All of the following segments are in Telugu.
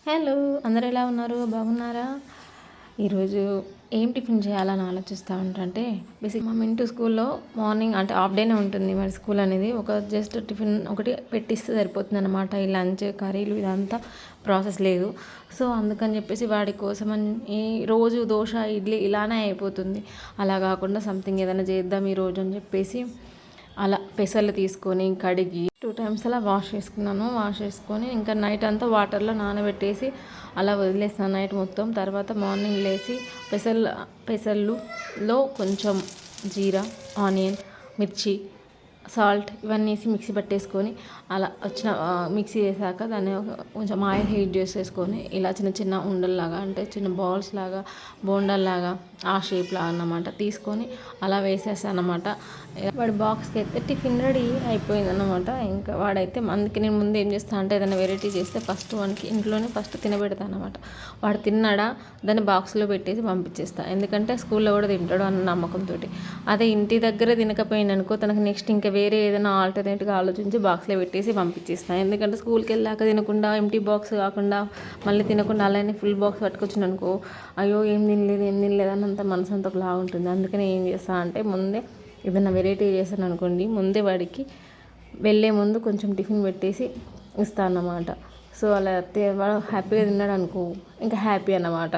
హలో! అందరూ ఎలా ఉన్నారు? బాగున్నారా? ఈరోజు ఏం టిఫిన్ చేయాలని ఆలోచిస్తా ఉంటంటే మా మింటూ స్కూల్లో మార్నింగ్ అంటే హాఫ్ డేనే ఉంటుంది మరి స్కూల్ అనేది. ఒక జస్ట్ టిఫిన్ ఒకటి పెట్టిస్తే సరిపోతుందన్నమాట. ఈ లంచ్, కర్రీలు ఇదంతా ప్రాసెస్ లేదు. సో, అందుకని చెప్పేసి వాడి కోసమని ఈ రోజు దోస, ఇడ్లీ ఇలానే అయిపోతుంది. అలా కాకుండా సంథింగ్ ఏదైనా చేద్దాం ఈరోజు అని చెప్పేసి అలా పెసర్లు తీసుకొని కడిగి 2 టైమ్స్ అలా వాష్ చేసుకున్నాను. వాష్ చేసుకొని ఇంకా నైట్ అంతా వాటర్లో నానబెట్టేసి అలా వదిలేస్తాను నైట్ మొత్తం. తర్వాత మార్నింగ్ లేచి పెసర్లులో కొంచెం జీరా, ఆనియన్, మిర్చి, సాల్ట్ ఇవన్నీ వేసి మిక్సీ పట్టేసుకొని అలా వచ్చిన మిక్సీ చేశాక దాన్ని కొంచెం ఆయిల్ హీట్ చేసేసుకొని ఇలా చిన్న చిన్న ఉండల్లాగా అంటే చిన్న బాల్స్ లాగా బోండాల్లాగా ఆ షేప్లో అన్నమాట తీసుకొని అలా వేసేసాను అన్నమాట. వాడి బాక్స్కి అయితే టిఫిన్ రెడీ అయిపోయిందన్నమాట. ఇంకా వాడైతే అందుకే నేను ముందు ఏం చేస్తాను అంటే ఏదైనా వెరైటీ చేస్తే ఫస్ట్ వానికి ఇంట్లోనే ఫస్ట్ తినబెడతాను అన్నమాట. వాడు తిన్నాడా దాన్ని బాక్స్లో పెట్టేసి పంపించేస్తాను. ఎందుకంటే స్కూల్లో కూడా తింటాడు అన్న నమ్మకంతో. అదే ఇంటి దగ్గర తినకపోయిందనుకో తనకు నెక్స్ట్ ఇంకా వేరే ఏదైనా ఆల్టర్నేట్గా ఆలోచించి బాక్స్లో పెట్టేసి పంపించేస్తాను. ఎందుకంటే స్కూల్కి వెళ్ళాక తినకుండా ఎంటీ బాక్స్ కాకుండా మళ్ళీ తినకుండా అలానే ఫుల్ బాక్స్ పట్టుకొచ్చింది అనుకో అయ్యో ఏం తినలేదు అన్నంత మనసు అంతా ఒకలా ఉంటుంది. అందుకని ఏం చేస్తాను అంటే ముందే ఏదైనా వెరైటీ చేశాను అనుకోండి ముందే వాడికి వెళ్ళే ముందు కొంచెం టిఫిన్ పెట్టేసి ఇస్తాను అన్నమాట. సో అలా వాడు హ్యాపీగా తిన్నాడు అనుకో ఇంకా హ్యాపీ అన్నమాట.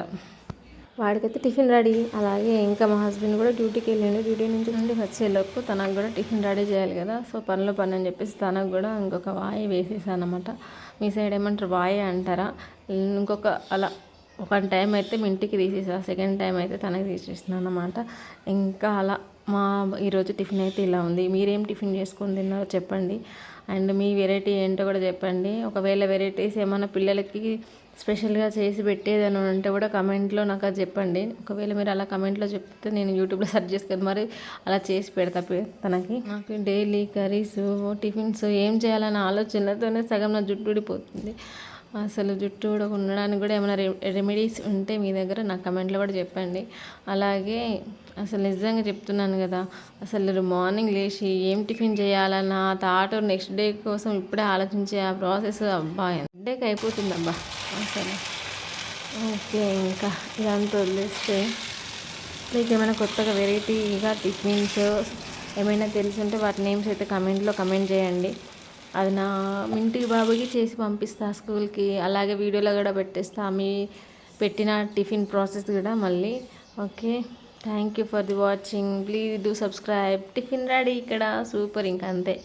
వాడికైతే టిఫిన్ రెడీ. అలాగే ఇంకా మా హస్బెండ్ కూడా డ్యూటీకి వెళ్ళిండు. డ్యూటీ నుండి వచ్చేలోపు తనకు కూడా టిఫిన్ రెడీ చేయాలి కదా. సో పనిలో పని అని చెప్పేసి తనకు కూడా ఇంకొక వాయి వేసేసాను అనమాట. మీ సైడ్ ఏమంటారు వాయి అంటారా? ఇంకొక అలా ఒక టైం అయితే మీ ఇంటికి తీసేసా, సెకండ్ టైం అయితే తనకి తీసేస్తున్నాను అనమాట. ఇంకా అలా మా ఈరోజు టిఫిన్ అయితే ఇలా ఉంది. మీరేం టిఫిన్ చేసుకొని తిన్నారో చెప్పండి. అండ్ మీ వెరైటీ ఏంటో కూడా చెప్పండి. ఒకవేళ వెరైటీస్ ఏమైనా పిల్లలకి స్పెషల్గా చేసి పెట్టేదని ఉంటే కూడా కమెంట్లో నాకు అది చెప్పండి. ఒకవేళ మీరు అలా కమెంట్లో చెప్తే నేను యూట్యూబ్లో సెర్చ్ చేసుకొని మరి అలా చేసి పెడతా తనకి. నాకు డైలీ కర్రీస్ టిఫిన్స్ ఏం చేయాలన్న ఆలోచనతోనే సగం నా జుట్టు ఊడిపోతుంది. అసలు జుట్టు కూడా ఉండడానికి కూడా ఏమైనా రెమెడీస్ ఉంటే మీ దగ్గర నాకు కమెంట్లో కూడా చెప్పండి. అలాగే అసలు నిజంగా చెప్తున్నాను కదా, అసలు మార్నింగ్ లేచి ఏం టిఫిన్ చేయాలన్న థాట్ నెక్స్ట్ డే కోసం ఇప్పుడే ఆలోచించే ఆ ప్రాసెస్ అబ్బా డేకి అయిపోతుంది అబ్బా అసలు. ఓకే, ఇంకా ఇదంతా వదిలేస్తే మీకు ఏమైనా కొత్తగా వెరైటీగా టిఫిన్స్ ఏమైనా తెలిసి ఉంటే వాటి నేమ్స్ అయితే కమెంట్లో కమెంట్ చేయండి. అది నా ఇంటికి బాబుకి చేసి పంపిస్తా స్కూల్కి. అలాగే వీడియోలో కూడా పెట్టేస్తా మీ పెట్టిన టిఫిన్ ప్రాసెస్ కూడా మళ్ళీ. Okay, thank you for the watching. Please do subscribe. Tiffin ready ఇక్కడ సూపర్, ఇంకా అంతే.